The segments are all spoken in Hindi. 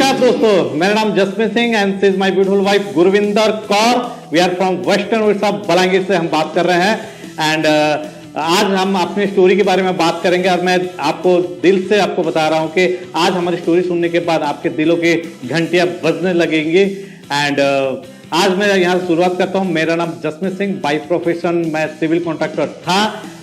नमस्कार दोस्तों, मेरा नाम Jasmeet Singh and this is my beautiful wife Gurvinder Kaur. We are from western Orissa Balangir से हम बात कर रहे हैं एंड आज हम अपनी स्टोरी के बारे में बात करेंगे और मैं आपको दिल से आपको बता रहा हूं कि आज हमारी स्टोरी सुनने के बाद आपके दिलों की घंटियां बजने लगेंगी एंड आज मैं यहाँ शुरुआत करता हूँ। मेरा नाम जसमीत सिंह, बाय प्रोफेशन मैं सिविल कॉन्ट्रैक्टर था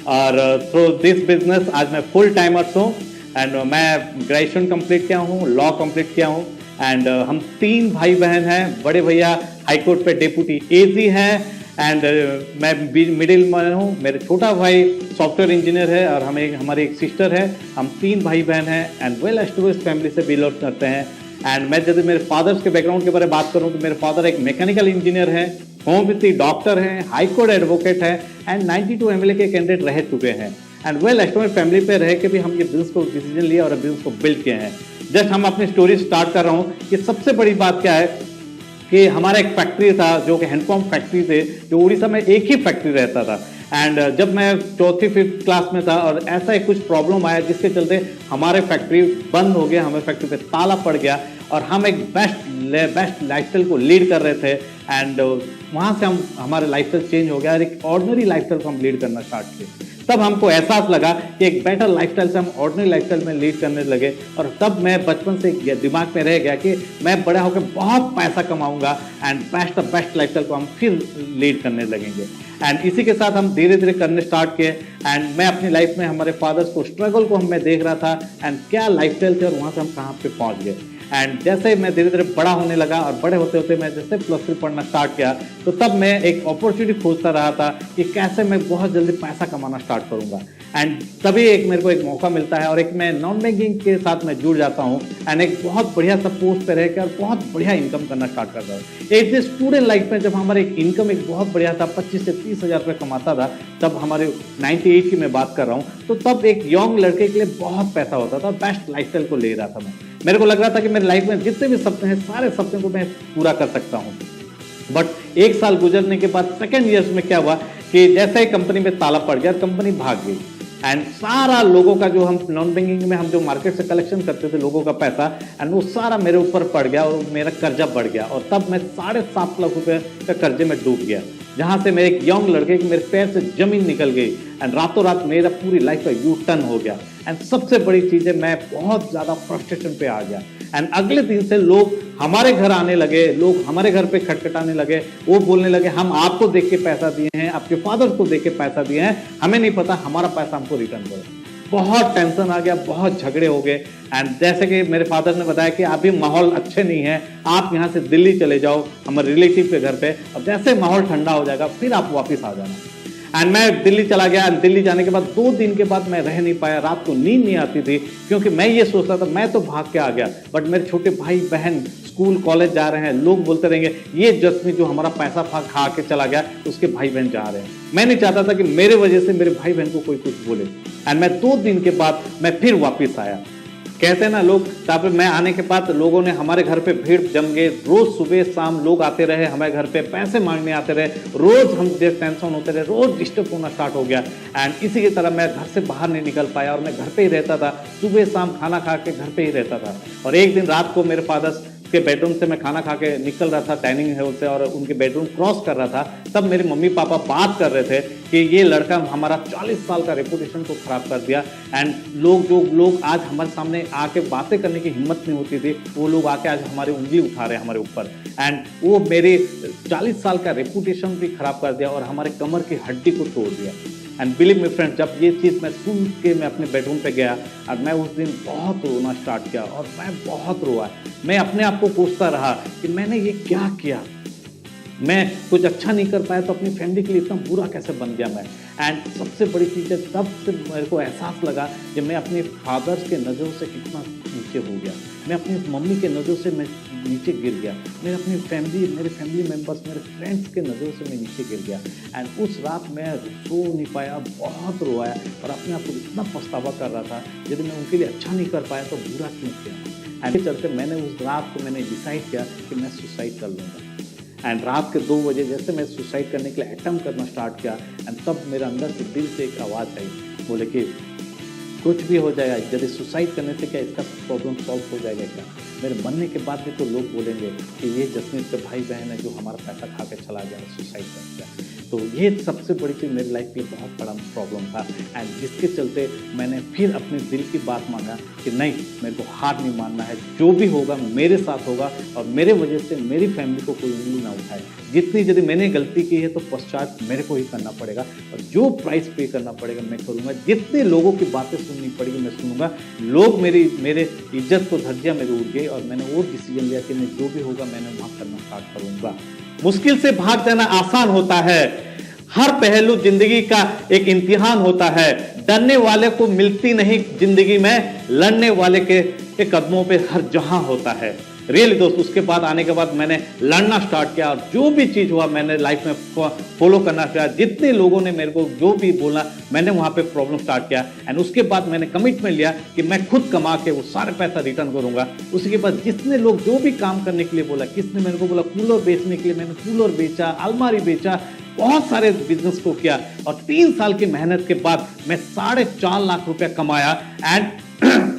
और थ्रू दिस बिजनेस आज मैं फुल टाइमर्स हूँ एंड मैं ग्रेजुएशन कंप्लीट किया हूँ, लॉ कंप्लीट किया हूँ एंड हम 3 भाई बहन हैं। बड़े भैया हाईकोर्ट पे डेप्यूटी एजी हैं एंड मैं मिडिल में हूँ। मेरे छोटा भाई सॉफ्टवेयर इंजीनियर है और हमारी एक सिस्टर है। हम 3 भाई बहन हैं एंड वेल एस्टेब्लिश्ड फैमिली से बिलोंग करते हैं। एंड मैं यदि मेरे फादर्स के बैकग्राउंड के बारे में बात करूँ तो मेरे फादर एक मैकेनिकल इंजीनियर है, होम्योपैथी डॉक्टर हैं, हाईकोर्ट एडवोकेट है एंड 92 एमएलए के कैंडिडेट रह चुके हैं एंड वेल एस्टेब्लिश्ड फैमिली पे रह के भी हम ये बिजनेस को डिसीजन लिया और बिजनेस को बिल्ड किए हैं। जस्ट हम अपनी स्टोरी स्टार्ट कर रहा हूँ कि सबसे बड़ी बात क्या है कि हमारा एक फैक्ट्री था जो कि हैंडपम्प फैक्ट्री थे, जो उड़ीसा में एक ही फैक्ट्री रहता था एंड जब मैं 4th-5th क्लास में था और ऐसा एक कुछ प्रॉब्लम आया जिसके चलते हमारे फैक्ट्री बंद हो गया, हमें फैक्ट्री पे ताला पड़ गया और हम एक बेस्ट लाइफस्टाइल को लीड कर रहे थे एंड वहाँ से हमारे लाइफस्टाइल चेंज हो गया और एक ऑर्डिनरी लाइफस्टाइल को हम लीड करना स्टार्ट किए। तब हमको एहसास लगा कि एक बेटर लाइफस्टाइल से हम ऑर्डिनरी लाइफस्टाइल में लीड करने लगे और तब मैं बचपन से दिमाग में रह गया कि मैं बड़ा होकर बहुत पैसा कमाऊंगा एंड बेस्ट लाइफस्टाइल को हम फिर लीड करने लगेंगे एंड इसी के साथ हम धीरे धीरे करने स्टार्ट किए एंड मैं अपनी लाइफ में हमारे फादर्स को स्ट्रगल को मैं देख रहा था एंड क्या लाइफस्टाइल थे और वहाँ से हम कहाँ पे पहुँच गए एंड जैसे मैं धीरे धीरे बड़ा होने लगा और बड़े होते होते मैं जैसे +3 पढ़ना स्टार्ट किया तो तब मैं एक अपॉर्चुनिटी खोजता रहा था कि कैसे मैं बहुत जल्दी पैसा कमाना स्टार्ट करूंगा एंड तभी मेरे को एक मौका मिलता है और एक मैं नॉन बैंकिंग के साथ मैं जुड़ जाता हूँ एंड एक बहुत बढ़िया सा पोस्ट पे रहकर बहुत बढ़िया इनकम करना स्टार्ट करता हूँ। एक स्टूडेंट लाइफ में जब हमारे एक इनकम एक बहुत बढ़िया था, 25 से 30 हज़ार रुपये कमाता था, तब हमारे 98 की मैं बात कर रहा हूँ, तो तब एक यंग लड़के के लिए बहुत पैसा होता था, बेस्ट लाइफस्टाइल को ले रहा था मैं। मेरे को लग रहा था कि मेरी लाइफ में जितने भी सपने हैं सारे सपने को मैं पूरा कर सकता हूँ। बट 1 साल गुजरने के बाद सेकेंड ईयर्स में क्या हुआ कि जैसे ही कंपनी में ताला पड़ गया, कंपनी भाग गई एंड सारा लोगों का जो हम नॉन बैंकिंग में हम जो मार्केट से कलेक्शन करते थे लोगों का पैसा एंड वो सारा मेरे ऊपर पड़ गया और मेरा कर्जा बढ़ गया और तब मैं 7.5 लाख रुपए का कर्जे में डूब गया, जहां से मेरे एक यंग लड़के की मेरे पैर से जमीन निकल गई एंड रातों रात मेरा पूरी लाइफ का यू टर्न हो गया एंड सबसे बड़ी चीज है मैं बहुत ज्यादा फ्रस्ट्रेशन पे आ गया एंड अगले दिन से लोग हमारे घर आने लगे, लोग हमारे घर पे खटखटाने लगे, वो बोलने लगे हम आपको देख के पैसा दिए हैं, आपके फादर को देख के पैसा दिए हैं, हमें नहीं पता, हमारा पैसा हमको रिटर्न करो। बहुत टेंशन आ गया, बहुत झगड़े हो गए एंड जैसे कि मेरे फादर ने बताया कि अभी माहौल अच्छे नहीं है, आप यहाँ से दिल्ली चले जाओ हमारे रिलेटिव के घर पे, अब जैसे माहौल ठंडा हो जाएगा फिर आप वापस आ जाना। एंड मैं दिल्ली चला गया। दिल्ली जाने के बाद 2 दिन के बाद मैं रह नहीं पाया, रात को नींद नहीं आती थी क्योंकि मैं ये सोच रहा था मैं तो भाग के आ गया बट मेरे छोटे भाई बहन स्कूल कॉलेज जा रहे हैं, लोग बोलते रहेंगे ये जसमीत जो हमारा पैसा खा के चला गया उसके भाई बहन जा रहे हैं। मैं नहीं चाहता था कि मेरे वजह से मेरे भाई बहन को कोई कुछ बोले एंड मैं 2 दिन के बाद मैं फिर वापस आया। कहते हैं ना लोग, ताकि मैं आने के बाद लोगों ने हमारे घर पे भीड़ जम गए, रोज सुबह शाम लोग आते रहे हमारे घर पे, पैसे मांगने आते रहे, रोज हम टेंशन होते रहे, रोज डिस्टर्ब होना स्टार्ट हो गया एंड इसी की तरह मैं घर से बाहर नहीं निकल पाया और मैं घर पे ही रहता था, सुबह शाम खाना खा के घर पे ही रहता था। और एक दिन रात को मेरे फादर के बेडरूम से मैं खाना खा के निकल रहा था डाइनिंग हॉल से और उनके बेडरूम क्रॉस कर रहा था, तब मेरे मम्मी पापा बात कर रहे थे कि ये लड़का हमारा 40 साल का रेपुटेशन को खराब कर दिया एंड लोग आज हमारे सामने आके बातें करने की हिम्मत नहीं होती थी, वो लोग आके आज हमारी उंगली उठा रहे हैं हमारे ऊपर एंड वो मेरे 40 साल का रेपुटेशन भी खराब कर दिया और हमारे कमर की हड्डी को तोड़ दिया। एंड बिलीव मी फ्रेंड, जब ये चीज़ मैं सुन के मैं अपने बेडरूम पे गया और मैं उस दिन बहुत रोना स्टार्ट किया और मैं बहुत रोआ। मैं अपने आप को पूछता रहा कि मैंने ये क्या किया, मैं कुछ अच्छा नहीं कर पाया तो अपनी फैमिली के लिए इतना बुरा कैसे बन गया मैं। एंड सबसे बड़ी चीज़ है तब से मेरे को एहसास लगा कि मैं अपने फादर्स के नज़रों से कितना नीचे हो गया, मैं अपनी मम्मी के नज़रों से मैं नीचे गिर गया, मेरे फैमिली मेम्बर्स, मेरे फ्रेंड्स के नज़रों से मैं नीचे गिर गया एंड उस रात मैं सो नहीं पाया, बहुत रोया और अपने आप को इतना पछतावा कर रहा था यदि मैं उनके लिए अच्छा नहीं कर पाया तो बुरा क्यों किया। एंड चलते मैंने उस रात को मैंने डिसाइड किया कि मैं सुसाइड कर लूँगा एंड रात के 2 बजे जैसे मैं सुसाइड करने के लिए अटेम्प्ट करना स्टार्ट किया एंड तब मेरे अंदर से दिल से एक आवाज़ आई, बोले कि कुछ भी हो जाएगा, यदि सुसाइड करने से क्या इसका प्रॉब्लम सॉल्व हो जाएगा क्या? मेरे मरने के बाद भी तो लोग बोलेंगे कि ये जसमीत के भाई बहन है जो हमारा पैसा खा के चला गया, सुसाइड कर गया। तो ये सबसे बड़ी चीज़ मेरी लाइफ के लिए बहुत बड़ा प्रॉब्लम था, एंड जिसके चलते मैंने फिर अपने दिल की बात मांगा कि नहीं, मेरे को हार नहीं मानना है, जो भी होगा मेरे साथ होगा और मेरे वजह से मेरी फैमिली को कोई ऊँगली ना उठाए। जितनी यदि मैंने गलती की है तो पश्चात मेरे को ही करना पड़ेगा, और जो प्राइस पे करना पड़ेगा मैं करूँगा। जितने लोगों की बातें सुननी पड़ेगी मैं सुनूंगा। लोग मेरे इज्जत को धज्जियाँ मेरे उड़ गई, और मैंने वो डिसीजन लिया कि मैं जो भी होगा मैंने वहाँ करना स्टार्ट करूँगा। मुश्किल से भाग जाना आसान होता है, हर पहलू जिंदगी का एक इम्तिहान होता है। डरने वाले को मिलती नहीं जिंदगी में, लड़ने वाले के कदमों पे हर जहां होता है। रियली दोस्त, उसके बाद आने के बाद मैंने लड़ना स्टार्ट किया, और जो भी चीज़ हुआ मैंने लाइफ में फॉलो करना किया। जितने लोगों ने मेरे को जो भी बोला मैंने वहाँ पे प्रॉब्लम स्टार्ट किया, एंड उसके बाद मैंने कमिटमेंट लिया कि मैं खुद कमा के वो सारे पैसा रिटर्न करूँगा। उसके बाद जितने लोग जो भी काम करने के लिए बोला, किसने मेरे को बोला कूलर बेचने के लिए, मैंने कूलर बेचा, अलमारी बेचा, बहुत सारे बिजनेस को किया, और 3 साल की मेहनत के बाद मैं 4.5 लाख रुपया कमाया। एंड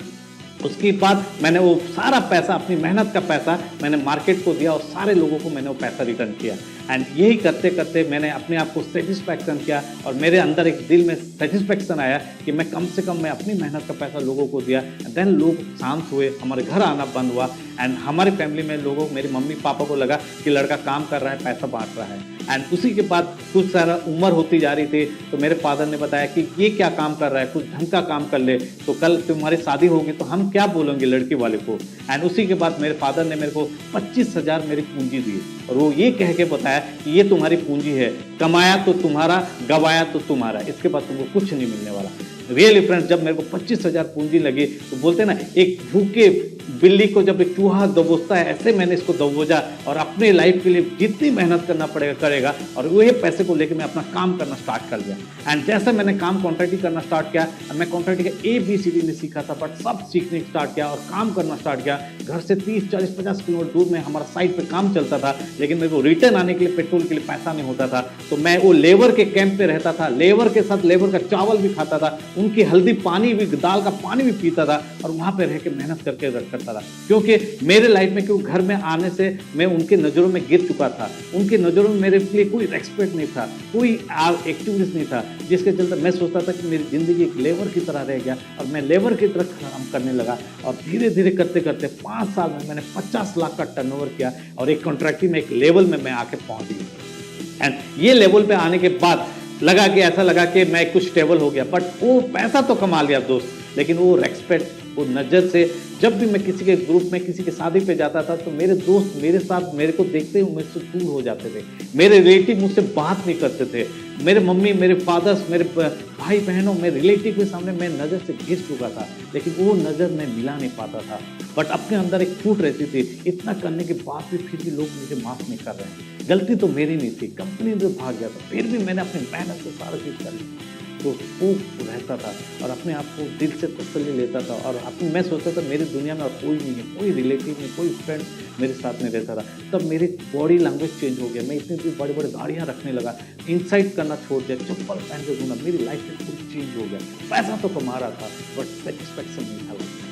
उसके बाद मैंने वो सारा पैसा, अपनी मेहनत का पैसा मैंने मार्केट को दिया, और सारे लोगों को मैंने वो पैसा रिटर्न किया। एंड यही करते करते मैंने अपने आप को सेटिस्फैक्शन किया, और मेरे अंदर एक दिल में सेटिस्फैक्शन आया कि मैं कम से कम मैं अपनी मेहनत का पैसा लोगों को दिया। देन लोग शांत हुए, हमारे घर आना बंद हुआ, एंड हमारे फैमिली में लोगों, मेरे मम्मी पापा को लगा कि लड़का काम कर रहा है, पैसा बांट रहा है। एंड उसी के बाद कुछ सारा उम्र होती जा रही थी, तो मेरे फादर ने बताया कि ये क्या काम कर रहा है, कुछ ढंग का काम कर ले, तो कल तुम्हारी शादी होगी तो हम क्या बोलेंगे लड़की वाले को। एंड उसी के बाद मेरे फादर ने मेरे को 25,000 मेरी पूंजी दी, और वो ये कह के बताया कि ये तुम्हारी पूंजी है, कमाया तो तुम्हारा, गवाया तो तुम्हारा, इसके बाद तुमको कुछ नहीं मिलने वाला। रियली फ्रेंड्स, जब मेरे को 25,000 पूंजी लगी तो बोलते ना, एक भूखे बिल्ली को जब एक चूहा दबोचता है, ऐसे मैंने इसको दबोचा, और अपने लाइफ के लिए जितनी मेहनत करना पड़ेगा करेगा, और वही पैसे को लेकर मैं अपना काम करना स्टार्ट कर दिया। एंड जैसे मैंने काम कॉन्ट्रैक्टिंग करना स्टार्ट किया, मैं कॉन्ट्रैक्टिंग का ABCD नहीं सीखा था, बट सब सीखने स्टार्ट किया और काम करना स्टार्ट किया। घर से 30, 40, 50 किलोमीटर दूर में हमारा साइट पे काम चलता था, लेकिन मेरे को रिटर्न आने के लिए पेट्रोल के लिए पैसा नहीं होता था, तो मैं वो लेबर के कैंप पे रहता था, लेबर के साथ लेबर का चावल भी खाता था, उनकी हल्दी पानी भी, दाल का पानी भी पीता था, और वहाँ पे रह के मेहनत करके करता था। क्योंकि मेरे लाइफ में, क्योंकि घर में आने से मैं उनके नज़रों में गिर चुका था, उनके नज़रों में मेरे लिए कोई रेस्पेक्ट नहीं था, कोई एक्टिविटीज नहीं था, जिसके चलते मैं सोचता था कि मेरी ज़िंदगी एक लेबर की तरह रह गया, और मैं लेबर की तरह काम करने लगा। और धीरे धीरे करते करते 5 साल में मैंने 50 लाख का टर्नओवर किया, और एक कॉन्ट्रैक्टिंग में एक लेवल में मैं आके पहुँच गई। एंड ये लेवल पे आने के बाद लगा कि ऐसा लगा कि मैं कुछ स्टेबल हो गया, बट वो पैसा तो कमा लिया दोस्त, लेकिन वो रेस्पेक्ट, वो नज़र से, जब भी मैं किसी के ग्रुप में, किसी की शादी पे जाता था, तो मेरे दोस्त मेरे साथ मेरे को देखते हुए मुझसे दूर हो जाते थे, मेरे रिलेटिव मुझसे बात नहीं करते थे, मेरे मम्मी, मेरे फादर्स, मेरे भाई बहनों, मेरे रिलेटिव के सामने मैं नज़र से घिस चुका था, लेकिन वो नज़र मैं मिला नहीं पाता था। बट अपने अंदर एक छूट रहती थी, इतना करने के बाद भी फिर भी लोग मुझे माफ़ नहीं कर रहे हैं। गलती तो मेरी नहीं थी, कंपनी में भाग गया था, फिर भी मैंने अपनी मेहनत से सारा चीज़ कर ली। तो वो रहता था, और अपने आप को दिल से तसल्ली लेता था, और अपने मैं सोचता था मेरी दुनिया में और कोई नहीं है, कोई रिलेटिव नहीं, कोई फ्रेंड मेरे साथ में रहता था। तब मेरी बॉडी लैंग्वेज चेंज हो गया, मैं इतनी बड़ी बड़ी गाड़ियाँ रखने लगा, इंसाइट करना छोड़ दिया, चप्पल पहन के घूमना, मेरी लाइफ में पूरी चेंज हो गया। पैसा तो कमा रहा था, बट सेटिस्फैक्शन नहीं था।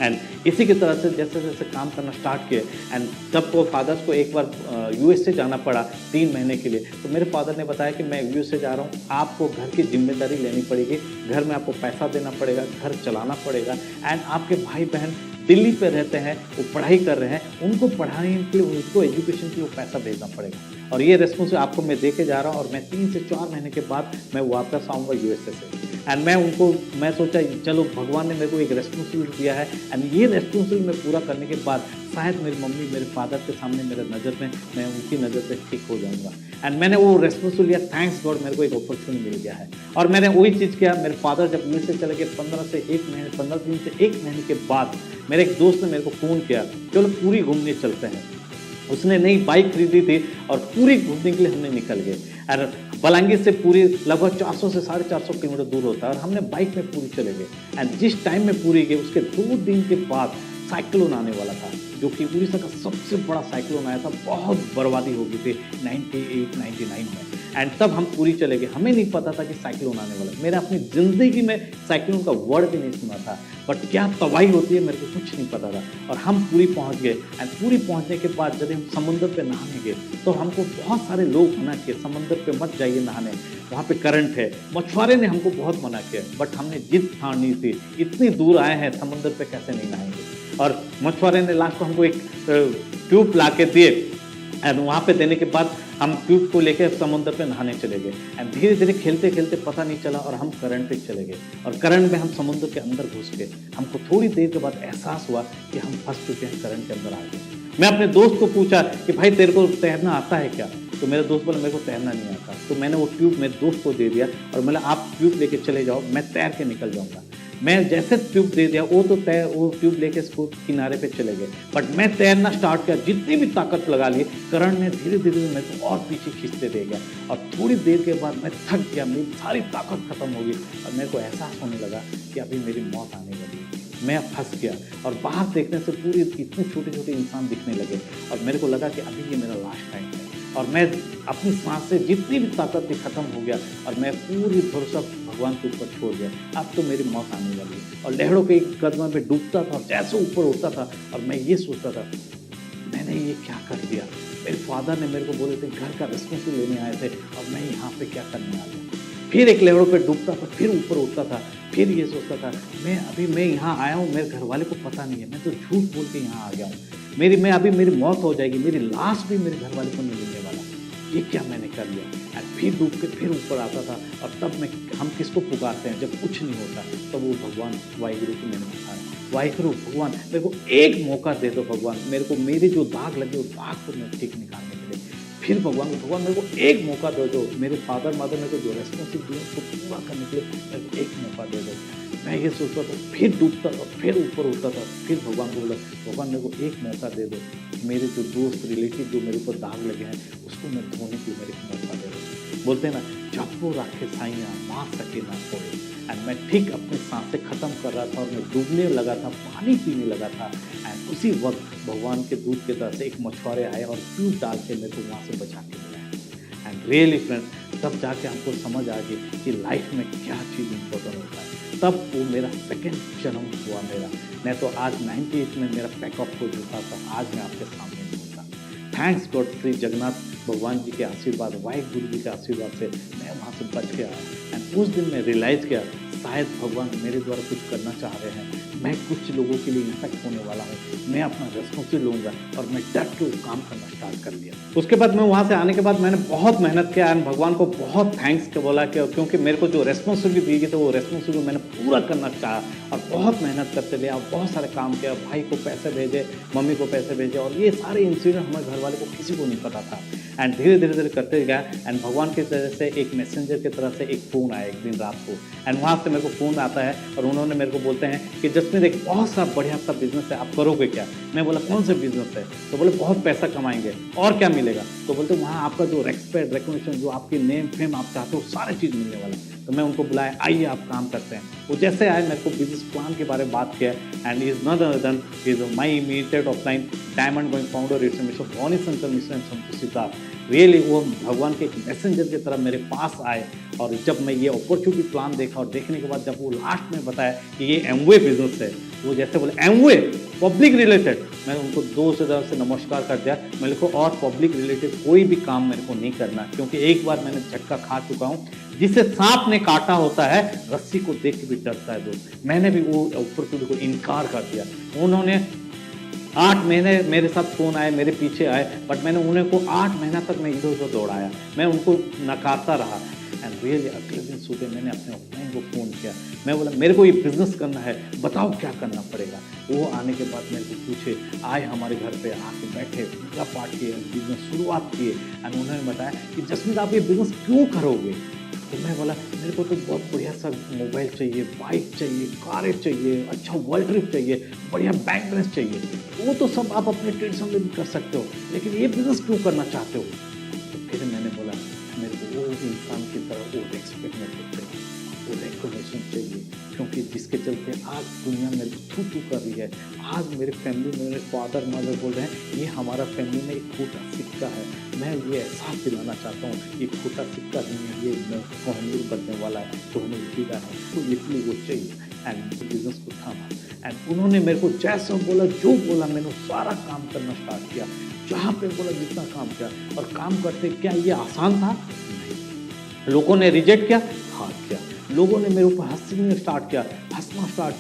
एंड इसी की तरह से जैसे जैसे काम करना स्टार्ट किए, एंड जब वो फादर्स को एक बार USA जाना पड़ा 3 महीने के लिए, तो मेरे फादर ने बताया कि मैं USA जा रहा हूँ, आपको घर की जिम्मेदारी लेनी पड़ेगी, घर में आपको पैसा देना पड़ेगा, घर चलाना पड़ेगा, एंड आपके भाई बहन दिल्ली पे रहते हैं, वो पढ़ाई कर रहे हैं, उनको पढ़ाने के लिए, उनको एजुकेशन के लिए वो पैसा भेजना पड़ेगा, और ये रिस्पॉन्स आपको मैं दे के जा रहा हूँ। और मैं 3 से 4 महीने के बाद मैं वापस आऊँगा USA से। एंड मैं सोचा चलो भगवान ने मेरे को एक रेस्पॉन्सिबिलिटी दिया है, एंड ये रेस्पॉन्सिबिलिटी मैं पूरा करने के बाद शायद मेरी मम्मी, मेरे फादर के सामने, मेरे नज़र में, मैं उनकी नज़र से ठीक हो जाऊंगा। एंड मैंने वो रेस्पॉन्सिबिलिटी लिया, थैंक्स गॉड मेरे को एक अपॉर्चुनिटी मिल गया है। और मैंने वही चीज़ किया। मेरे फादर जब USA चले गए 15 दिन से 1 महीने के बाद मेरे एक दोस्त ने मेरे को फ़ोन किया, चलो पूरी घूमने चलते हैं। उसने नई बाइक खरीदी थी, और पूरी घूमने के लिए हमने निकल गए। और बलांगीर से पूरी लगभग 400 से 450 किलोमीटर दूर होता है, और हमने बाइक में पूरी चले गए। एंड जिस टाइम में पूरी गए, उसके 2 दिन के बाद साइक्लोन आने वाला था, जो कि उड़ीसा का सबसे बड़ा साइक्लोन आया था, बहुत बर्बादी हो गई थी 98-99 में। एंड तब हम पूरी चले गए। हमें नहीं पता था कि साइक्लोन आने वाला है। मैंने अपनी ज़िंदगी में साइक्लोन का वर्ड भी नहीं सुना था, बट क्या तबाही होती है मेरे को कुछ नहीं पता था। और हम पूरी पहुँच गए एंड पूरी पहुँचने के बाद जब हम समुद्र पे नहाने गए तो हमको बहुत सारे लोग मना किए, समुद्र पे मत जाइए नहाने, वहाँ पे करंट है। मछुआरे ने हमको बहुत मना किया, बट हमने जिद ठानी थी, इतनी दूर आए हैं समुद्र पे कैसे नहीं नहाएंगे। और मछुआरे ने लास्ट को हमको एक ट्यूब ला के दिए एंड वहाँ पे देने के बाद हम ट्यूब को लेकर समुद्र पे नहाने चले गए एंड धीरे धीरे खेलते खेलते पता नहीं चला और हम करंट पे चले गए और करंट में हम समुद्र के अंदर घुस गए। हमको थोड़ी देर के बाद एहसास हुआ कि हम फंस चुके हैं, करंट के अंदर आ गए। मैं अपने दोस्त को पूछा कि भाई तेरे को तैरना आता है क्या? तो मेरा दोस्त बोला मेरे को तैरना नहीं आता। तो मैंने वो ट्यूब मेरे दोस्त को दे दिया और बोला आप ट्यूब लेके चले जाओ, मैं तैर के निकल जाऊंगा। मैं जैसे ट्यूब दे दिया वो ट्यूब लेके इसको किनारे पे चले गए, बट मैं तैरना स्टार्ट किया, जितनी भी ताकत लगा ली, करंट ने धीरे धीरे मेरे को और पीछे खींचते रह गया और थोड़ी देर के बाद मैं थक गया, मेरी सारी ताकत खत्म हो गई और मेरे को एहसास होने लगा कि अभी मेरी मौत आने लगी। मैं फंस गया और बाहर देखने से पूरी इतने छोटे छोटे इंसान दिखने लगे और मेरे को लगा कि अभी ये मेरा लास्ट टाइम है और मैं अपनी सांस से जितनी भी ताकत थी खत्म हो गया और मैं पूरी भरोसा भगवान के ऊपर छोड़ दिया। अब तो मेरी मौत आने लगी और लहरों के कदम पे डूबता था, जैसे ऊपर उठता था और मैं ये सोचता था मैंने ये क्या कर दिया। मेरे फादर ने मेरे को बोले थे घर का रिस्पॉन्सिबिलिटी लेने आए थे और मैं यहाँ पे क्या करने आ गया। फिर एक लहरों पे डूबता था, फिर ऊपर उठता था, फिर ये सोचता था मैं यहाँ आया हूँ, मेरे घर वाले को पता नहीं है, मैं तो झूठ बोल के यहाँ आ गया हूँ, मेरी मौत हो जाएगी, मेरी लाश भी मेरे घर वाले को नहीं मिलने वाला, ये क्या मैंने कर लिया। एंड फिर डूब के फिर ऊपर आता था और तब हम किसको पुकारते हैं जब कुछ नहीं होता, तब वो भगवान वाहिगुरु को मैंने पुकारा, वाहिगुरु भगवान मेरे को एक मौका दे दो भगवान, मेरे को मेरे जो दाग लगे उस दाग को मैं ठीक निकालने के लिए। फिर भगवान मेरे को एक मौका दे दो, मेरे फादर मदर मेरे को जो रेस्पॉन्सिबिलिटी है उसको पूरा करने के लिए मेरे को एक मौका दे दो। मैं ये सोचता था, फिर डूबता था, फिर ऊपर उठता था, फिर भगवान को बोला भगवान मेरे को एक मौका दे दो, मेरे जो दोस्त रिलेटिव जो मेरे ऊपर दाग लगे हैं उसको मैं धोने की मेरे को मौका दे दो। बोलते हैं ना जब वो राखे साइयाँ मार सके ना कोई। एंड मैं ठीक अपनी सांसें खत्म कर रहा था और मैं डूबने लगा था, पानी पीने लगा था एंड उसी वक्त भगवान के दूध के तरह से एक मछुआरे आए और ट्यूब डाल के मेरे को वहाँ से बचा के लाया। एंड रियली फ्रेंड्स तब जाके हमको समझ आ गई कि लाइफ में क्या चीज़ इम्पोर्टेंट होता है। तब वो मेरा सेकंड जन्म हुआ मेरा, मैं तो आज 98 में मेरा पैकअप हो चुका था, आज मैं आपके सामने नहीं होता। थैंक्स गॉड, श्री जगन्नाथ भगवान जी के आशीर्वाद, वाहिगुरु जी के आशीर्वाद से मैं वहाँ से बच के आया। एंड उस दिन मैं रियलाइज़ किया शायद भगवान मेरे द्वारा कुछ करना चाह रहे हैं, मैं कुछ लोगों के लिए इम्पैक्ट होने वाला हूँ, मैं अपना रिस्पॉन्सिबिलिटी लूँगा और मैं डट के वो काम करना स्टार्ट कर दिया। उसके बाद मैं वहाँ से आने के बाद मैंने बहुत मेहनत किया एंड भगवान को बहुत थैंक्स के बोला कि क्योंकि मेरे को जो रेस्पॉन्सिबिलिटी दी गई तो वो रेस्पॉन्सिबिलिटी मैंने पूरा करना चाहा और बहुत मेहनत करते गया और बहुत सारे काम किया, भाई को पैसे भेजे, मम्मी को पैसे भेजे और ये सारे इंसिडेंट हमारे घर वाले को किसी को नहीं पता था। एंड धीरे धीरे करते गया एंड भगवान की तरह से एक मैसेंजर की तरह से एक फ़ोन आया एक दिन रात को एंड वहाँ से मेरे को फ़ोन आता है और उन्होंने मेरे को बोलते हैं कि जसमीत एक बहुत सा बढ़िया सा बिजनेस है, आप करोगे क्या? मैं बोला कौन सा बिजनेस है? तो बोले बहुत पैसा कमाएंगे और क्या मिलेगा? तो बोलते वहाँ आपका जो रेस्पेक्ट रिकॉग्निशन जो आपकी नेम फेम आप चाहते हो सारी चीज़ मिलने वाला है। तो मैं उनको बुलाया, आइए आप काम करते हैं। वो जैसे आए मेरे को बिजनेस प्लान के बारे में बात किया and is not other than is my immediate offline diamond going founder it's mister Bhavani Shankar Mishra and Santosh Siddharth. Really वो भगवान के एक मैसेंजर की तरह मेरे पास आए और जब मैं ये अपॉर्चुनिटी प्लान देखा और देखने के बाद जब वो लास्ट में बताया कि ये एमवे बिजनेस है, वो जैसे बोले एमवे पब्लिक रिलेटेड, मैंने उनको 2 से नमस्कार कर दिया। मेरे को और पब्लिक रिलेटेड कोई भी काम मेरे को नहीं करना क्योंकि एक बार मैंने झटका खा चुका हूँ। जिसे सांप ने काटा होता है रस्सी को देख के भी डरता है दोस्त। मैंने भी वो अपॉर्चुनिटी को इनकार कर दिया। उन्होंने 8 महीने मेरे साथ फ़ोन आए, मेरे पीछे आए, बट मैंने उन्हें को 8 महीना तक मैं इधर उधर दौड़ाया, मैं उनको नकारता रहा। एंड रियली अगले दिन सुबह मैंने अपने ऑफलाइन को फ़ोन किया, मैं बोला मेरे को ये बिज़नेस करना है, बताओ क्या करना पड़ेगा। वो आने के बाद मेरे को पूछे, आए हमारे घर पे आके बैठे, पूजा पाठ किए, बिज़नेस शुरुआत किए एंड उन्होंने बताया कि जसमीत आप ये बिज़नेस क्यों करोगे? तो मैं बोला मेरे को तो बहुत बढ़िया सा मोबाइल चाहिए, बाइक चाहिए, कारें चाहिए, अच्छा वर्ल्ड ट्रिप चाहिए, बढ़िया बैंक बैलेंस चाहिए। वो तो सब आप अपने टेंशन में भी कर सकते हो, लेकिन ये बिज़नेस क्यों करना चाहते हो? तो फिर मैंने बोला मेरे को वो इंसान की तरह वो रेस्पेक्ट नहीं करते, वो रिकॉग्निशन चाहिए, क्योंकि जिसके चलते आज दुनिया मेरे को थू थू कर रही है। आज मेरे फैमिली में मेरे फादर मदर बोल रहे हैं ये हमारा फैमिली में एक खोटा सिक्का है। मैं ये एहसास दिलाना चाहता हूँ ये खोटा सिक्का नहीं है, ये कोहिनूर बनने वाला है, कोहिनूर हीरा है, तो इसलिए वो चाहिए। एंड बिजनेस को थामा एंड उन्होंने मेरे को जैसा बोला जो बोला मैंने सारा काम करना स्टार्ट किया, जहाँ पे बोला जितना काम किया। और काम करते क्या ये आसान था? नहीं। लोगों ने रिजेक्ट किया, हाँ किया। लोगों ने मेरे ऊपर हंसना स्टार्ट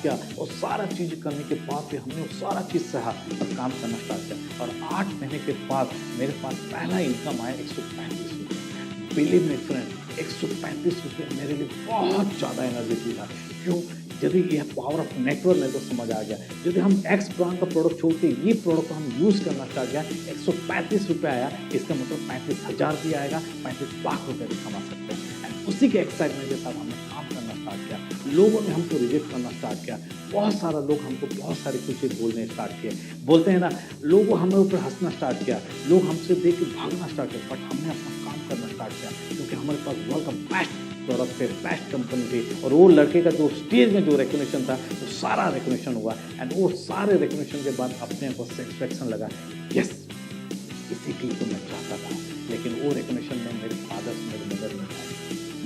किया और सारा चीज़ करने के बाद भी हमने वो सारा चीज़ सहा और काम करना स्टार्ट किया। और 8 महीने के बाद मेरे पास पहला इनकम आया 135 रुपये। बिलीव मी फ्रेंड, 135 रुपये मेरे लिए बहुत ज़्यादा एनर्जी था। क्यों? यदि यह पावर ऑफ नेटवर्क मेरे को समझ आ गया, यदि हम एक्स ब्रांड का प्रोडक्ट छोड़ के ये प्रोडक्ट को हम यूज़ करना स्टार्ट किया, 135 रुपये आया, इसका मतलब 35,000 भी आएगा, 35 लाख रुपये भी कमा सकते हैं। एंड उसी के एक्साइटमेंट के साथ हमने काम करना स्टार्ट किया। लोगों ने हमको रिजेक्ट करना स्टार्ट किया, बहुत सारा लोग हमको बहुत सारी कुछ बोलने स्टार्ट किए। बोलते हैं ना, लोगों हमारे ऊपर हंसना स्टार्ट किया, लोग हमसे देख के भागना स्टार्ट किया, बट हमने अपना काम करना स्टार्ट किया क्योंकि हमारे पास वर्ल्ड का बेस्ट प्रोडक्ट थे, बेस्ट कंपनी थी। और वो लड़के का जो स्टेज में जो रिकग्निशन था वो सारा रिकग्निशन हुआ। एंड वो सारे रिकग्निशन के बाद अपने को सेटिस्फैक्शन लगा, यस इसी के लिए तो मैं चाहता था। लेकिन वो रिकग्निशन में मेरे फादर से मेरी मदर नहीं आई।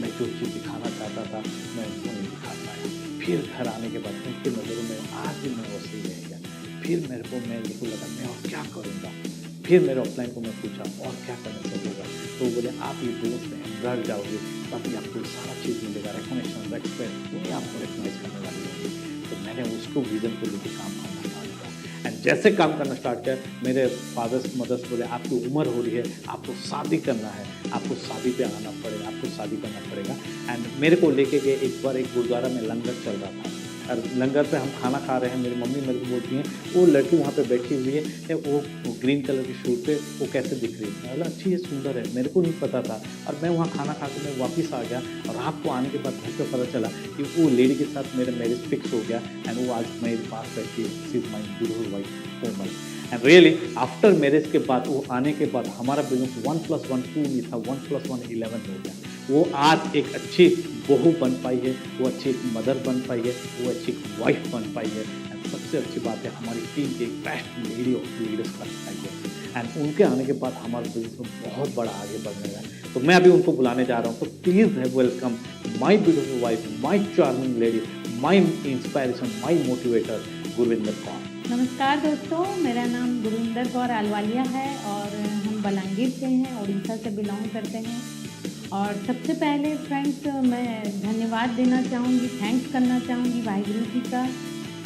मैं जो चीज़ दिखाना चाहता था मैं उनको नहीं दिखा पाया। फिर घर आने के बाद उनकी नज़रों में आज भी मैं वैसे ही रह गया। फिर मेरे को लगा मैं और क्या करूँगा। फिर मेरे ऑफलाइन को मैं पूछा और क्या करने से होगा, तो बोले आप ये बिजनेस में एम्ब्रॉयड जाओगे तभी आपको सारा चीज़ मिलेगा, रिकॉग्निशन, रेस्पेक्ट, दुनिया आपको रिकॉग्नाइज करने वाली होगी। तो मैंने उसको विजन को लेकर काम करना स्टार्ट किया। एंड जैसे काम करना स्टार्ट किया, मेरे फादर्स मदर्स बोले आपकी उम्र हो रही है, आपको शादी करना है, आपको शादी पे आना पड़ेगा, आपको शादी करना पड़ेगा। एंड मेरे को लेके गए एक बार एक गुरुद्वारा में लंगर चल रहा था और लंगर पे हम खाना खा रहे हैं। मेरी मम्मी मेरे को बोलती हैं वो लड़की वहाँ पे बैठी हुई है, वो ग्रीन कलर की शूट पे वो कैसे दिख रही है? बोला अच्छी है, सुंदर है। मेरे को नहीं पता था और मैं वहाँ खाना खा के मैं वापस आ गया और रात को आने के बाद घर पे पता चला कि वो लेडी के साथ मेरा मैरिज फिक्स हो गया। एंड वो आज मेरे पास बैठी है, she is my beautiful wife Komal. And really after marriage के बाद वो आने के बाद हमारा बिजनेस 1+1 2 नहीं था, 1+1 11 हो गया। वो आज एक अच्छी बहू बन पाई है, वो अच्छी एक मदर बन पाई है, वो अच्छी एक वाइफ बन पाई है। एंड सबसे अच्छी बात है हमारी टीम के एक बेस्ट लेडी ऑफ लीडर्स बन पाई है। एंड उनके आने के बाद हमारा बिजनेस बहुत बड़ा आगे बढ़ने लगा। तो मैं अभी उनको बुलाने जा रहा हूँ, तो please have welcome my beautiful wife, my charming lady, my inspiration, my motivator Gurvinder Kaur. नमस्कार दोस्तों, मेरा नाम गुरविंदर कौर आलवालिया है और हम बलांगीर से हैं, उड़ीसा से बिलोंग करते हैं। और सबसे पहले फ्रेंड्स मैं धन्यवाद देना चाहूँगी, थैंक्स करना चाहूँगी वाहिगुरु जी का,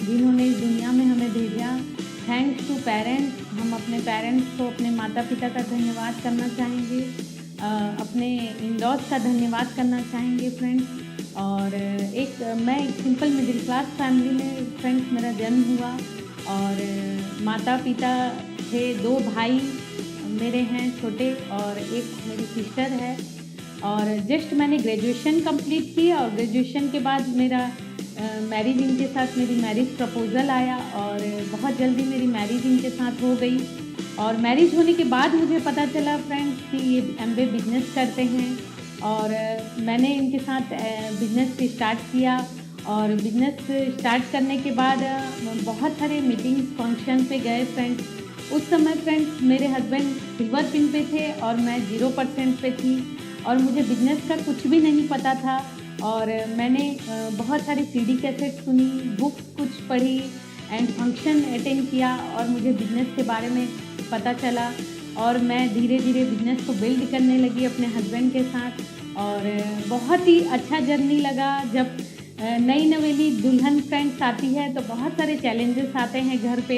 जिन्होंने इस दुनिया में हमें भेजा। थैंक्स टू पेरेंट्स, हम अपने पेरेंट्स को, अपने माता पिता का धन्यवाद करना चाहेंगे, अपने इन-लॉज का धन्यवाद करना चाहेंगे फ्रेंड्स। और मैं एक सिंपल मिडिल क्लास फैमिली में फ्रेंड्स मेरा जन्म हुआ और माता पिता थे, 2 भाई मेरे हैं छोटे और एक मेरी सिस्टर है। और जस्ट मैंने ग्रेजुएशन कंप्लीट की और ग्रेजुएशन के बाद मेरा मैरिज इनके साथ मेरी मैरिज प्रपोज़ल आया और बहुत जल्दी मेरी मैरिज इनके साथ हो गई। और मैरिज होने के बाद मुझे पता चला फ्रेंड्स कि ये एमबीए बिजनेस करते हैं और मैंने इनके साथ बिजनेस स्टार्ट किया। और बिजनेस स्टार्ट करने के बाद बहुत सारे मीटिंग्स फंक्शन पे गए फ्रेंड्स। उस समय फ्रेंड्स मेरे हस्बैंड सिल्वर पिन पे थे और मैं 0% पे थी और मुझे बिजनेस का कुछ भी नहीं पता था। और मैंने बहुत सारी सीडी कैसेट सुनी, बुक्स कुछ पढ़ी एंड फंक्शन अटेंड किया और मुझे बिजनेस के बारे में पता चला। और मैं धीरे धीरे बिजनेस को बिल्ड करने लगी अपने हस्बैंड के साथ और बहुत ही अच्छा जर्नी लगा। जब नई नवेली दुल्हन फ्रेंड्स आती है तो बहुत सारे चैलेंजेस आते हैं घर पे,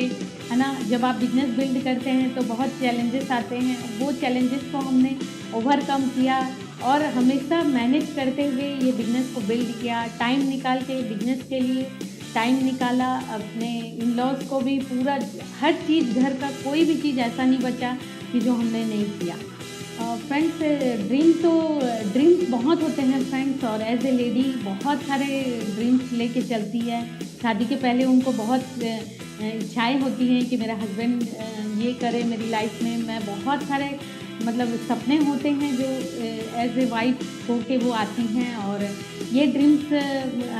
है ना। जब आप बिजनेस बिल्ड करते हैं तो बहुत चैलेंजेस आते हैं, वो चैलेंजेस को हमने ओवरकम किया और हमेशा मैनेज करते हुए ये बिज़नेस को बिल्ड किया। टाइम निकाल के बिज़नेस के लिए टाइम निकाला, अपने इन-लॉज़ को भी पूरा हर चीज़, घर का कोई भी चीज़ ऐसा नहीं बचा कि जो हमने नहीं किया। फ्रेंड्स ड्रीम्स बहुत होते हैं फ्रेंड्स और एज ए लेडी बहुत सारे ड्रीम्स लेके चलती है। शादी के पहले उनको बहुत इच्छाएं होती हैं कि मेरा हस्बैंड ये करे मेरी लाइफ में। मैं बहुत सारे मतलब सपने होते हैं जो एज ए वाइफ होके वो आती हैं, और ये ड्रीम्स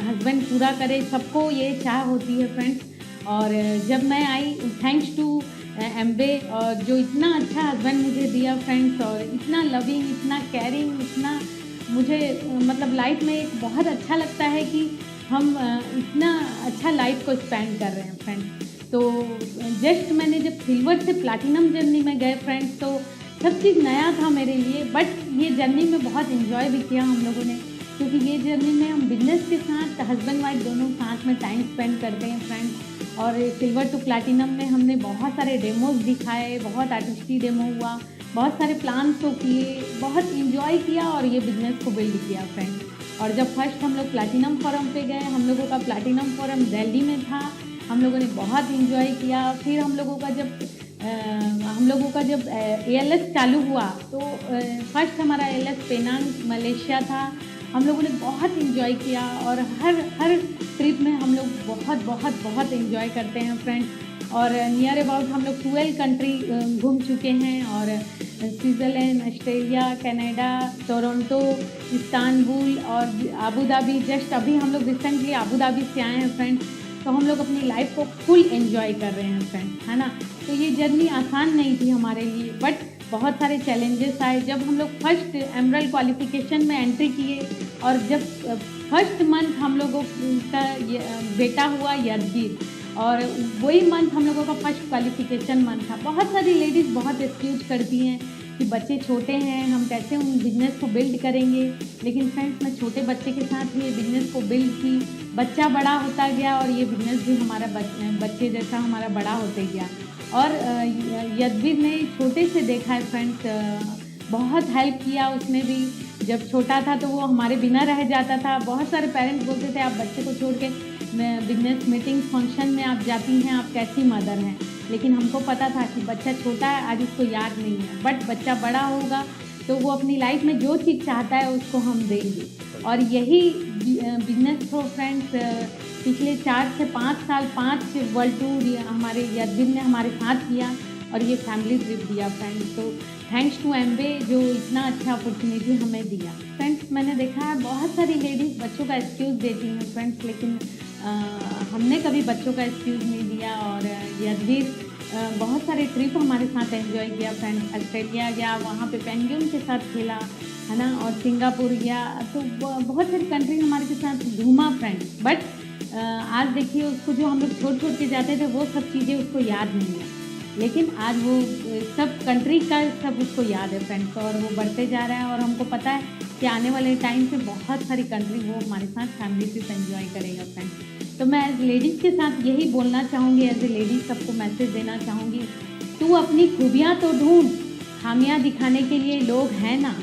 हस्बैंड पूरा करे, सबको ये चाह होती है फ्रेंड्स। और जब मैं आई, थैंक्स टू एम्बे, और जो इतना अच्छा हस्बैंड मुझे दिया फ्रेंड्स, और इतना लविंग, इतना केयरिंग, इतना मुझे मतलब लाइफ में एक बहुत अच्छा लगता है कि हम इतना अच्छा लाइफ को स्पेंड कर रहे हैं फ्रेंड्स। तो जस्ट मैंने जब सिल्वर से प्लैटिनम जर्नी में गए फ्रेंड्स, तो सब चीज़ नया था मेरे लिए, बट ये जर्नी में बहुत इन्जॉय भी किया हम लोगों ने, क्योंकि ये जर्नी में हम बिजनेस के साथ हस्बैंड वाइफ दोनों साथ में टाइम स्पेंड करते हैं फ्रेंड्स। और सिल्वर टू प्लैटिनम में हमने बहुत सारे डेमोज दिखाए, बहुत आर्टिस्टी डेमो हुआ, बहुत सारे प्लान शो किए, बहुत इन्जॉय किया और ये बिज़नेस को बिल्ड किया फ्रेंड्स। और जब फर्स्ट हम लोग प्लैटिनम फोरम पे गए, हम लोगों का प्लैटिनम फोरम दिल्ली में था, हम लोगों ने बहुत इन्जॉय किया। फिर हम लोगों का जब ALS चालू हुआ, तो फर्स्ट हमारा ALS पेनांग मलेशिया था, हम लोगों ने बहुत इन्जॉय किया। और हर ट्रिप में हम लोग बहुत इन्जॉय करते हैं फ्रेंड्स। और नियर अबाउट हम लोग 12 कंट्री घूम चुके हैं, और Switzerland, Australia, Canada, Toronto, Istanbul और अबू धाबी। जस्ट अभी हम लोग रिसेंटली अबू धाबी से आए हैं फ्रेंड्स। तो हम लोग अपनी लाइफ को फुल एंजॉय कर रहे हैं फ्रेंड्स, है ना। तो ये जर्नी आसान नहीं थी हमारे लिए, बट बहुत सारे चैलेंजेस आए। जब हम लोग फर्स्ट एमरल्ड क्वालिफिकेशन में एंट्री किए, और जब फर्स्ट मंथ हम लोगों का बेटा हुआ यदवीर, और वही मंथ हम लोगों का फर्स्ट क्वालिफिकेशन मंथ था। बहुत सारी लेडीज़ बहुत एक्सक्यूज करती हैं कि बच्चे छोटे हैं, हम कैसे उन बिज़नेस को बिल्ड करेंगे। लेकिन फ्रेंड्स, मैं छोटे बच्चे के साथ ही ये बिज़नेस को बिल्ड की, बच्चा बड़ा होता गया, और ये बिज़नेस भी हमारा बच्चे जैसा हमारा बड़ा होते गया। और यदवीर ने छोटे से देखा है फ्रेंड्स, बहुत हेल्प किया उसने भी। जब छोटा था तो वो हमारे बिना रह जाता था। बहुत सारे पेरेंट्स बोलते थे, आप बच्चे को छोड़ के बिजनेस मीटिंग फंक्शन में आप जाती हैं, आप कैसी मदर हैं। लेकिन हमको पता था कि बच्चा छोटा है, आज उसको याद नहीं है, बट बच्चा बड़ा होगा तो वो अपनी लाइफ में जो चीज़ चाहता है उसको हम देंगे। और यही बिजनेस थ्रो फ्रेंड्स, पिछले 4 से 5 साल 5 वर्ल्ड टूर हमारे यदवीर ने हमारे साथ किया, और ये फैमिली ट्रिप दिया फ्रेंड्स। तो थैंक्स टू एम्बे जो इतना अच्छा अपॉर्चुनिटी हमें दिया फ्रेंड्स। मैंने देखा है बहुत सारी लेडीज़ बच्चों का एक्सक्यूज़ देती हैं फ्रेंड्स, लेकिन हमने कभी बच्चों का एक्सक्यूज़ नहीं दिया। और यदवीर बहुत सारे ट्रिप हमारे साथ एंजॉय किया फ्रेंड्स। ऑस्ट्रेलिया गया, वहाँ पे पेंगुइन के साथ खेला, है ना, और सिंगापुर गया, तो बहुत सारी कंट्री हमारे के साथ घूमा फ्रेंड्स। बट आज देखिए, उसको जो हम लोग छोड़ के जाते थे वो सब चीज़ें उसको याद नहीं है, लेकिन आज वो सब कंट्री का सब उसको याद है फ्रेंड्स। और वो बढ़ते जा रहा है, और हमको पता है कि आने वाले टाइम पे बहुत सारी कंट्री वो हमारे साथ फैमिली ट्रिप एंजॉय करेगा फ्रेंड्स। तो मैं एज लेडीज़ के साथ यही बोलना चाहूँगी, एज ए लेडीज़ सबको मैसेज देना चाहूँगी, तू अपनी खूबियाँ तो ढूंढ, खामियाँ दिखाने के लिए लोग हैं ना।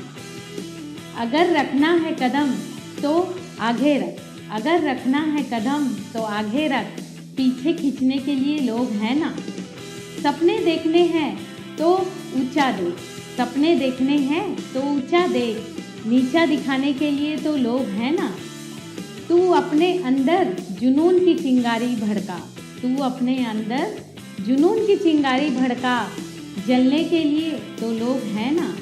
अगर रखना है कदम तो आगे रख, अगर रखना है कदम तो आगे रख, पीछे खींचने के लिए लोग हैं ना। सपने देखने हैं तो ऊंचा देख, सपने देखने हैं तो ऊंचा देख, नीचा दिखाने के लिए तो लोग हैं ना। तू अपने अंदर जुनून की चिंगारी भड़का, तू अपने अंदर जुनून की चिंगारी भड़का, जलने के लिए तो लोग हैं ना।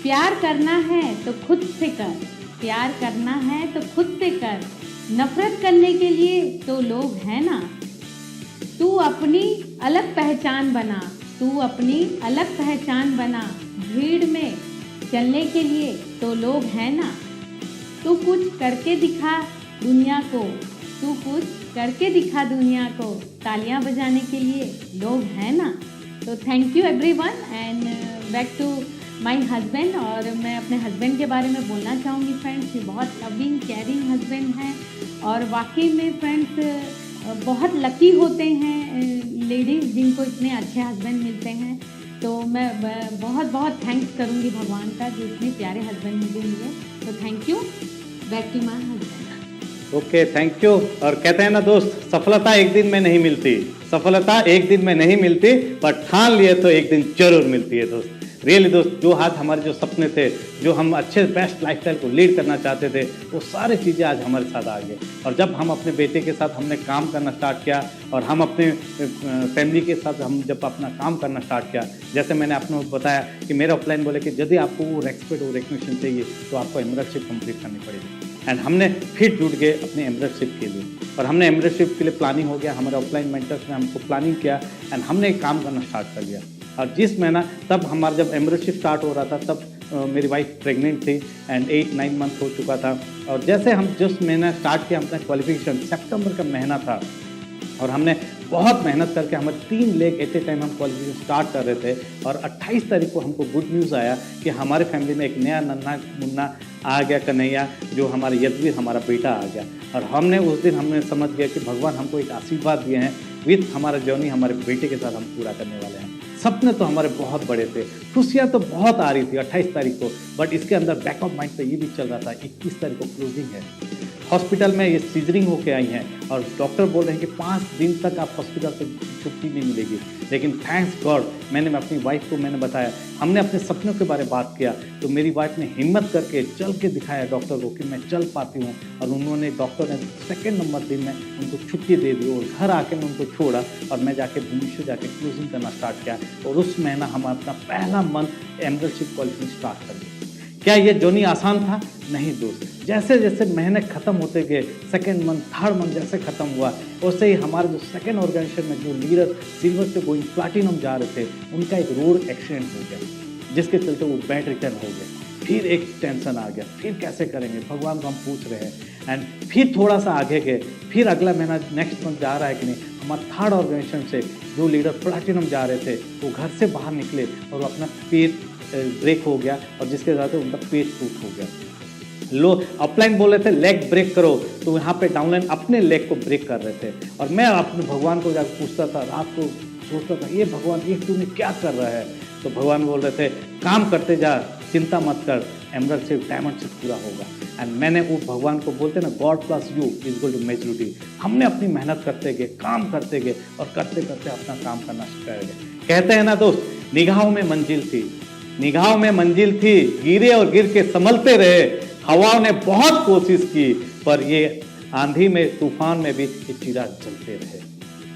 प्यार करना है तो खुद से कर, प्यार करना है तो खुद से कर, नफरत करने के लिए तो लोग हैं ना। तू अपनी अलग पहचान बना, तू अपनी अलग पहचान बना, भीड़ में चलने के लिए तो लोग हैं ना। तू कुछ करके दिखा दुनिया को, तू कुछ करके दिखा दुनिया को, तालियां बजाने के लिए लोग हैं ना। तो thank you everyone, and back to my husband. और मैं अपने हस्बैंड के बारे में बोलना चाहूँगी फ्रेंड्स, ये बहुत लविंग केयरिंग हस्बैंड हैं, और वाकई में फ्रेंड्स बहुत लकी होते हैं लेडीज़ जिनको इतने अच्छे हस्बैंड मिलते हैं। तो मैं बहुत थैंक्स करूँगी भगवान का जो इतने प्यारे हस्बैंड मुझे मिले। तो thank you, back to my husband. Okay, thank you. और कहते हैं ना दोस्त, सफलता एक दिन में नहीं मिलती, सफलता एक दिन में नहीं मिलती, पर ठान लिए तो एक दिन जरूर मिलती है दोस्त। रियली दोस्त, जो आज हमारे जो सपने थे, जो हम अच्छे बेस्ट लाइफस्टाइल को लीड करना चाहते थे, वो सारी चीज़ें आज हमारे साथ आ गए। और जब हम अपने बेटे के साथ हमने काम करना स्टार्ट किया और हम अपने फैमिली के साथ हम जब अपना काम करना स्टार्ट किया, जैसे मैंने आपको बताया कि मेरा ऑफलाइन बोले कि यदि आपको वो रेस्पेक्ट और रिकग्निशन चाहिए तो आपको एमरेटशिप कंप्लीट करनी पड़ेगी। एंड हमने फिर जुट गए अपने एमरेटशिप के लिए, और हमने एमरेटशिप के लिए प्लानिंग हो गया, हमारे ऑफलाइन मेंटर्स ने हमको प्लानिंग किया एंड हमने एक काम करना स्टार्ट कर दिया। और जिस महीना तब हमारा जब एमरेटशिप स्टार्ट हो रहा था तब मेरी वाइफ प्रेग्नेंट थी एंड 8-9 मंथ हो चुका था। और जैसे हम जिस महीना स्टार्ट किया अपना क्वालिफिकेशन, सितंबर का महीना था और हमने बहुत मेहनत करके हमारे 3 लेग एट ए टाइम हम क्वालिफिकेशन स्टार्ट कर रहे थे। और 28 तारीख को हमको गुड न्यूज़ आया कि हमारे फैमिली में एक नया नन्हा मुन्ना आ गया, कन्हैया, जो हमारा यदवीर हमारा बेटा आ गया। और हमने उस दिन हमने समझ गया कि भगवान हमको एक आशीर्वाद दिए हैं, विथ हमारा जर्नी हमारे बेटे के साथ हम पूरा करने वाले हैं। सपने तो हमारे बहुत बड़े थे, खुशियाँ तो बहुत आ रही थी 28 तारीख को, बट इसके अंदर बैक ऑफ माइंड पे ये भी चल रहा था 21 तारीख को क्लोजिंग है। हॉस्पिटल में ये सीजरिंग होके आई हैं और डॉक्टर बोल रहे हैं कि 5 दिन तक आप हॉस्पिटल से छुट्टी नहीं मिलेगी। लेकिन थैंक्स गॉड, मैंने अपनी वाइफ को मैंने बताया, हमने अपने सपनों के बारे में बात किया तो मेरी वाइफ ने हिम्मत करके चल के दिखाया डॉक्टर को कि मैं चल पाती हूँ। और उन्होंने, डॉक्टर ने 2nd नंबर दिन में उनको छुट्टी दे दी और घर आके मैं उनको छोड़ा और मैं जाके भुवनेश्वर जाके क्लोजिंग करना स्टार्ट किया। और उस महीना हम अपना पहला मंथ एमरेटशिप क्वालिफिकेशन स्टार्ट कर दिया। क्या ये जर्नी आसान था? नहीं दोस्त, जैसे जैसे महीने खत्म होते गए, 2nd मंथ 3rd मंथ जैसे खत्म हुआ, वैसे ही हमारे जो 2nd ऑर्गेनाइजेशन में जो लीडर सिल्वर से गोइंग प्लैटिनम जा रहे थे, उनका एक रोड एक्सीडेंट हो गया, जिसके चलते वो बेड रिटर्न हो गए। फिर एक टेंशन आ गया, फिर कैसे करेंगे, भगवान को हम पूछ रहे हैं। एंड फिर थोड़ा सा आगे गए, फिर अगला महीना नेक्स्ट मंथ जा रहा है कि नहीं, हमारा 3rd ऑर्गेनाइजेशन से जो लीडर प्लैटिनम जा रहे थे वो घर से बाहर निकले और अपना पेट ब्रेक हो गया और जिसके साथ उनका पेट टूट हो गया। लो अपलाइन बोल रहे थे लेग ब्रेक करो, तो यहाँ पे डाउनलाइन अपने लेग को ब्रेक कर रहे थे। और मैं अपने भगवान को जाकर पूछता था, रात को सोचता था, ये भगवान ये तूने क्या कर रहा है? तो भगवान बोल रहे थे काम करते जा, चिंता मत कर, एमरेटशिप डायमंडशिप पूरा होगा। एंड मैंने वो भगवान को बोलते ना, god plus you is equal to majority. हमने अपनी मेहनत करते गए, काम करते गए और करते करते अपना काम करना कर गए। कहते हैं ना दोस्त, निगाहों में मंजिल थी, निगाहों में मंजिल थी, गिरे और गिर के संभलते रहे। हवाओं ने बहुत कोशिश की पर ये आंधी में, तूफान में भी ये चिराग जलते रहे।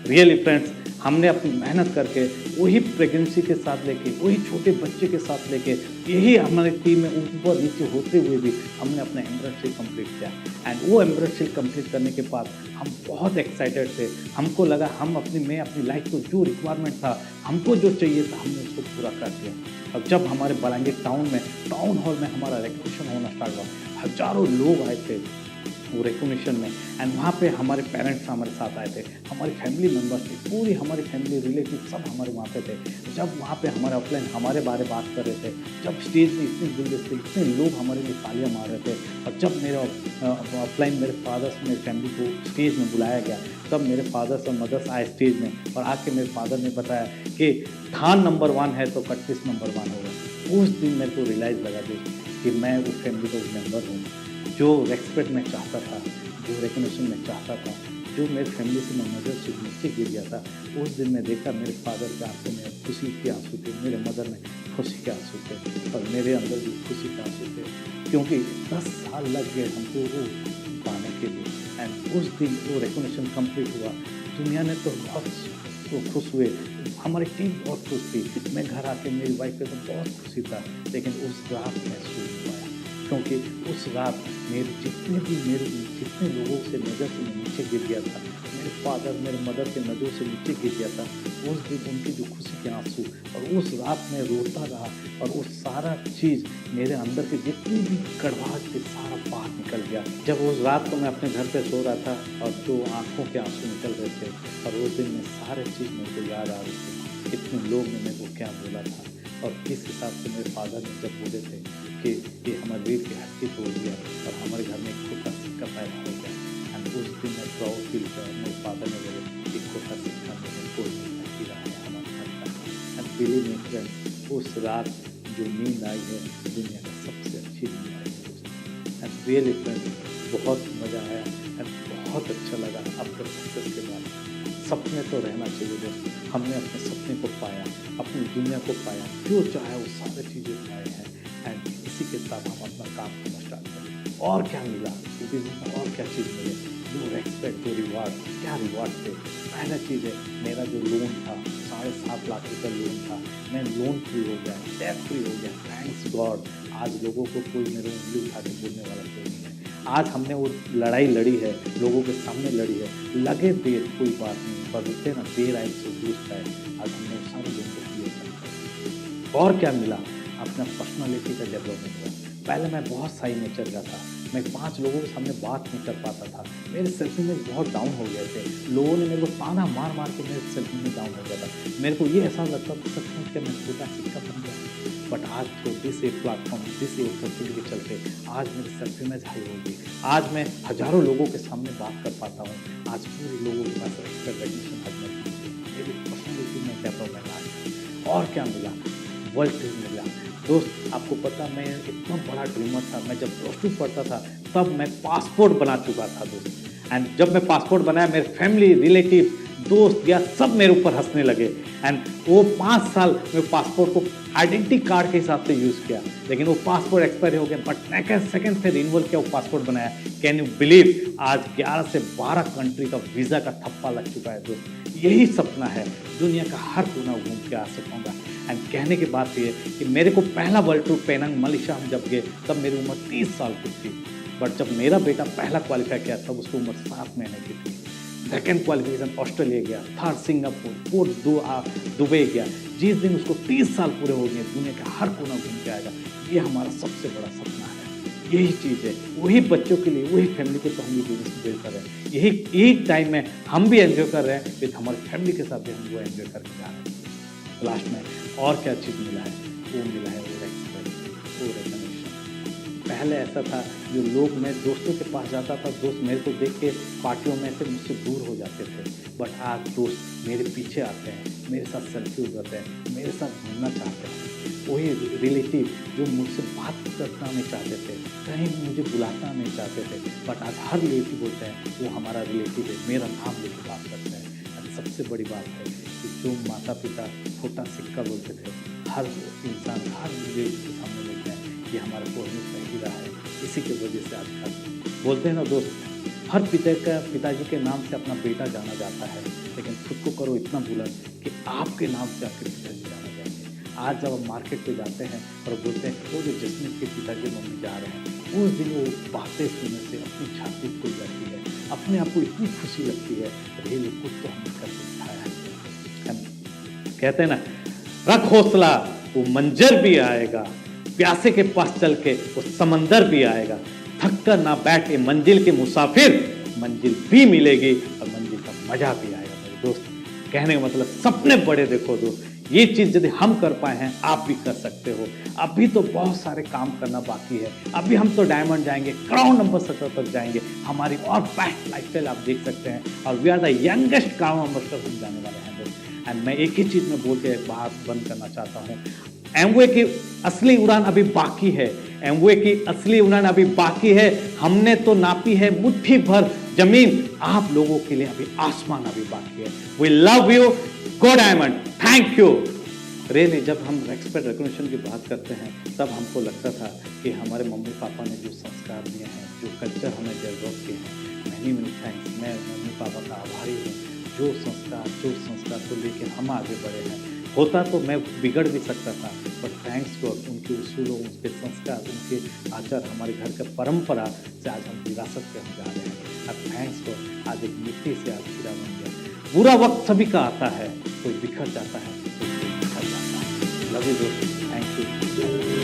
रियली फ्रेंड्स, हमने अपनी मेहनत करके वही प्रेगनेंसी के साथ लेके, वही छोटे बच्चे के साथ लेके, यही हमारी टीम में ऊपर नीचे होते हुए भी हमने अपना एमरेटशिप कंप्लीट किया। एंड वो एमरेटशिप कंप्लीट करने के बाद हम बहुत एक्साइटेड थे। हमको लगा हम अपनी लाइफ को जो रिक्वायरमेंट था, हमको जो चाहिए था, हमने उसको पूरा कर दिया। अब जब हमारे बलांगीर टाउन में, टाउन हॉल में हमारा रिकग्निशन होना स्टार्ट हुआ, हजारों लोग आए थे वो रिकग्निशन में। एंड वहाँ पे हमारे पेरेंट्स हमारे साथ आए थे, हमारी फैमिली मेम्बर्स थी, पूरी हमारी फैमिली रिलेटिव सब हमारे वहाँ पे थे। जब वहाँ पे हमारे ऑफलाइन हमारे बारे में बात कर रहे थे, जब स्टेज में इतने गुलदस्ते, इतने लोग हमारे लिए तालियां मार रहे थे, और जब मेरे ऑफलाइन मेरे फादर्स, मेरी फैमिली को स्टेज में बुलाया गया, तब मेरे फादर्स और मदर्स आए स्टेज में और आके मेरे फादर ने बताया कि खान नंबर 1 है तो कटपीस नंबर 1 होगा। उस दिन मेरे को रियलाइज़ लगा कि मैं वो फैमिली का मेम्बर हूँ, जो रेस्पेक्ट मैं चाहता था, जो रिकग्निशन मैं चाहता था, जो मेरी फैमिली से मैं नज़र से नीचे गिर गया था। उस दिन मैं देखा मेरे फादर के आंसू में खुशी के आंसू थे, मेरे मदर में खुशी के आंसू थे और मेरे अंदर भी खुशी के आंसू थे, क्योंकि 10 साल लग गए हमको वो पाने के लिए। एंड उस दिन वो रिकग्निशन कंप्लीट हुआ, दुनिया ने तो बहुत खुश हुए, हमारी टीम बहुत खुश थी। मैं घर आके मेरी वाइफ पे तो बहुत खुशी था, लेकिन उस रात मैं सो नहीं पाया, क्योंकि उस रात जितने लोगों से नज़र से मैं नीचे गिर गया था, मेरे फादर मेरे मदर के नज़र से नीचे गिर गया था, उस दिन उनकी जो खुशी के आंसू, और उस रात में रोता रहा और वो सारा चीज़ मेरे अंदर के जितनी भी कड़वाहट थी सारा बाहर निकल गया। जब उस रात को मैं अपने घर पे सो रहा था और जो आंखों के आंसू निकल रहे थे, और उस दिन में सारे चीज़ मेरे को याद आ रही थी, कितने लोग ने मेरे को क्या बोला था और किस हिसाब से मेरे फादर ने जब बोले थे कि ये हमारे वीर की हड्डी तोड़ दिया और हमारे घर में एक छोटा सिक्का पैदा हो गया। एंड उस दिन मैं प्राउड फील किया, मेरे फादर ने बोले एक छोटा सिक्का मेरे कोई नहीं रहा है हमारे घर का। एंड बिलीव मी फ्रेंड, उस रात जो नींद आई है दुनिया का सबसे अच्छी नींद आई है। एंड रियली फ्रेंड, बहुत मज़ा आया एंड बहुत अच्छा लगा आपके सक्सेस के बाद। सपने तो रहना चाहिए दोस्त, हमने अपने सपने को पाया, अपनी दुनिया को पाया, जो चाहे वो सारी चीज़ें पाए हैं। एंड इसी के साथ हम अपना काम करना स्टार्ट करें। और क्या मिला बिजनेस में, और क्या चीज़ मिले, जो रेस्पेक्ट, जो रिवार्ड, क्या रिवार्ड थे। पहला चीज़ है, मेरा जो लोन था 7.5 लाख रुपये लोन था, मैं लोन फ्री हो गया, डेट फ्री हो गया। Thanks God. आज लोगों को कोई मेरे उंगली उठा के बोलने वाला कोई नहीं है। आज हमने वो लड़ाई लड़ी है, लोगों के सामने लड़ी है, लगे देर कोई बात नहीं, पर बोलते ना देर आए तो दुरुस्त आए। आज हमने सारे लोगों को क्लियर कर। और क्या मिला, अपना पर्सनालिटी का डेवलपमेंट हुआ। पहले मैं बहुत सही नेचर का था, मैं 5 लोगों के सामने बात नहीं कर पाता था, मेरे सेल्फ इमेज बहुत डाउन हो गए थे। लोगों ने मेरे को ताना मार मार के मेरे सेल्फ इमेज डाउन हो गया था। मेरे को ये एहसास लगता था सचमुच कि मैं छोटा सिक्का बन गया। बट आज through this a platform, this A opportunity के चलते आज मेरी सेल्फ इमेज हाई हो गई। आज मैं हज़ारों लोगों के सामने बात कर पाता हूँ। आज पूरे लोगों के पास रिकग्निशन आज मेरी पर्सनैलिटी में डेवलपमेंट आ गया। और क्या मिला, वर्ल्ड ट्रिप मिला। दोस्त आपको पता, मैं इतना बड़ा ड्रीमर था। मैं जब +2 पढ़ता था तब मैं पासपोर्ट बना चुका था दोस्त। एंड जब मैं पासपोर्ट बनाया, मेरे फैमिली, रिलेटिव, दोस्त या सब मेरे ऊपर हंसने लगे। एंड वो 5 साल मैं पासपोर्ट को आइडेंटिटी कार्ड के हिसाब से यूज़ किया, लेकिन वो पासपोर्ट एक्सपायर हो गया। बट नेक्स्ट सेकंड से रिन्यूअल किया, वो पासपोर्ट बनाया। कैन यू बिलीव, आज 11 से 12 कंट्री का वीज़ा का ठप्पा लग चुका है दोस्त। यही सपना है, दुनिया का हर कोना घूम के आ सकूँगा। एंड कहने की बात ये कि मेरे को पहला वर्ल्ड टूर पेनंग मलेशिया हम जब गए तब मेरी उम्र 30 साल की थी। बट जब मेरा बेटा पहला क्वालिफाई किया तब उसकी उम्र 7 महीने की थी। सेकेंड क्वालिफिकेशन ऑस्ट्रेलिया गया, थर्ड सिंगापुर, फोर्थ दुबई गया। जिस दिन उसको 30 साल पूरे हो गए, दुनिया का हर कोना घूम के आएगा। ये हमारा सबसे बड़ा सपना है। यही चीज़ है, वही बच्चों के लिए, वही फैमिली को तो हम ये बिजनेस बिल्ड कर रहे हैं। यही टाइम में हम भी एंजॉय कर रहे हैं, विद हमारी फैमिली के साथ भी हम वो एंजॉय करके जा रहे हैं। लास्ट में और क्या चीज़ मिला है, वो मिला है वो रेस्पेक्ट, वो रिकग्निशन। पहले ऐसा था, जो लोग, मैं दोस्तों के पास जाता था, दोस्त मेरे को देख के पार्टियों में से मुझसे दूर हो जाते थे। बट आज दोस्त मेरे पीछे आते हैं, मेरे साथ सेल्फी उठाते हैं, मेरे साथ घूमना चाहते हैं। वही रिलेटिव जो मुझसे बात करना नहीं चाहते थे, कहीं मुझे बुलाना नहीं चाहते थे, बट आज हर रिलेटिव बोलते हैं वो हमारा रिलेटिव है, मेरा नाम लेकर बात करते हैं। और सबसे बड़ी बात है कि जो माता पिता छोटा सिक्का बोलते थे, हर इंसान, हर रिलेटिव के सामने लेते हैं, ये हमारा कोहिनूर का हीरा है। इसी की वजह से आज बोलते हैं ना दोस्त, हर पिताजी के नाम से अपना बेटा जाना जाता है, लेकिन खुद को करो इतना बुलंद कि आपके नाम से आपके पिताजी जाना जाएंगे। आज जब हम मार्केट पे जाते हैं और बोलते हैं वो जो जसमीत के पिताजी मम्मी जा रहे हैं, उस दिन वो बातें सुनने से अपनी छाती खुल जाती है, अपने आप को इतनी खुशी लगती है। रेल कुछ तो हमने करके दिखाया है। हम कहते हैं ना, रख हौसला वो मंजर भी आएगा, प्यासे के पास चल के वो समंदर भी आएगा। थक कर ना बैठ ये मंजिल के मुसाफिर, मंजिल भी मिलेगी और मंजिल का मजा भी आएगा। मेरे दोस्त, कहने का मतलब सपने बड़े देखो दोस्त, ये चीज़ यदि हम कर पाए हैं, आप भी कर सकते हो। अभी तो बहुत सारे काम करना बाकी है। अभी हम तो डायमंड जाएंगे, क्राउन नंबर 17 तक जाएंगे। हमारी और बेस्ट लाइफस्टाइल आप देख सकते हैं, और we are the youngest crown number तक हम जाने वाले हैं दोस्त। एंड मैं एक ही चीज़ में बोल के एक बात बंद करना चाहता हूँ, एमवे की असली उड़ान अभी बाकी है। एमवे की असली उड़ान अभी बाकी है। हमने तो नापी है मुट्ठी भर जमीन, आप लोगों के लिए अभी आसमान अभी बाकी है। We love you, go diamond, thank you. Really जब हम रेस्पेक्ट रिकॉग्निशन की बात करते हैं, तब हमको लगता था कि हमारे मम्मी पापा ने जो संस्कार दिए हैं, जो कल्चर हमें डेवलप किए हैं, मैनी थैंक्स। मैं मम्मी पापा का आभारी हूँ। जो संस्कार को लेकर हम आगे बढ़े हैं। होता तो मैं बिगड़ भी सकता था, पर थैंक्स गॉड उनके उसूलों, उनके संस्कार, उनके आचार, हमारे घर के परंपरा से आज हम विरासत पे हम जा रहे हैं। अब थैंक्स गॉड आज एक मिट्टी से आज हीरा बन गया। बुरा वक्त सभी का आता है, कोई बिखर जाता है, कोई बिखर जाता है। लव यू दोस्त, थैंक यू।